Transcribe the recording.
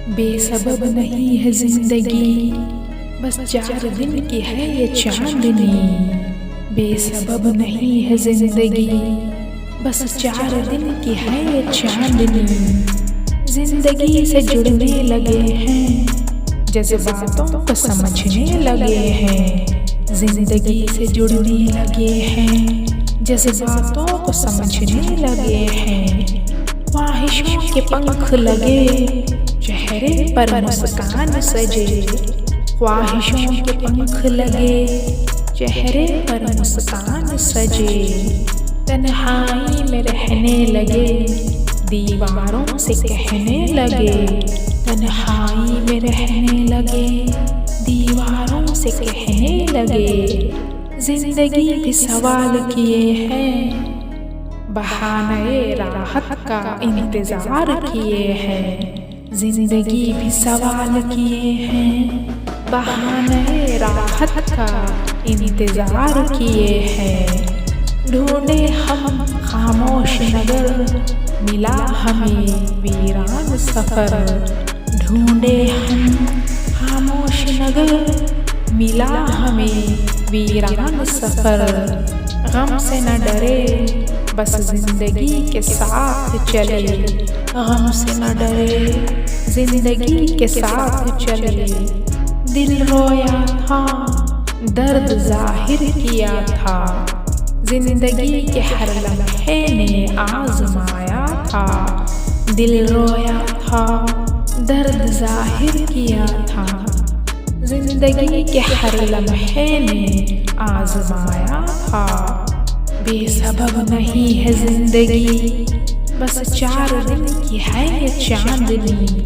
बेसबब नहीं है जिंदगी, बस 4 दिन की है ये चांदनी। बेसबब नहीं है जिंदगी, बस 4 दिन की है ये चांदनी। जिंदगी से जुड़ने लगे हैं, जज्बातों को समझने लगे हैं। जिंदगी से जुड़ने लगे हैं, जज्बातों को समझने लगे हैं। ख्वाहिशों के पंख लगे, चेहरे पर मुस्कान सजे। ख्वाहिशों के पंख लगे, चेहरे पर मुस्कान सजे। तन्हाई में रहने लगे, दीवारों से कहने लगे। तन्हाई में रहने लगे, दीवारों से कहने लगे। जिंदगी भी सवाल किए हैं, बहाने राहत का इंतजार किए हैं। जिंदगी भी सवाल किए हैं, बहाने राहत का इंतजार किए हैं। ढूंढे हम खामोश नगर, मिला हमें वीरान सफर। ढूंढे हम खामोश नगर, मिला हमें वीरान सफर। गम से न डरे, बस जिंदगी के साथ चले। गम से न डरे, जिंदगी के साथ चले। दिल रोया था, दर्द जाहिर किया था। जिंदगी के हर लम्हे ने आजमाया था। दिल रोया था, दर्द जाहिर किया था। जिंदगी के हर लम्हे ने आजमाया था। बेसबब नहीं है जिंदगी, बस 4 दिन की है ये चांदनी।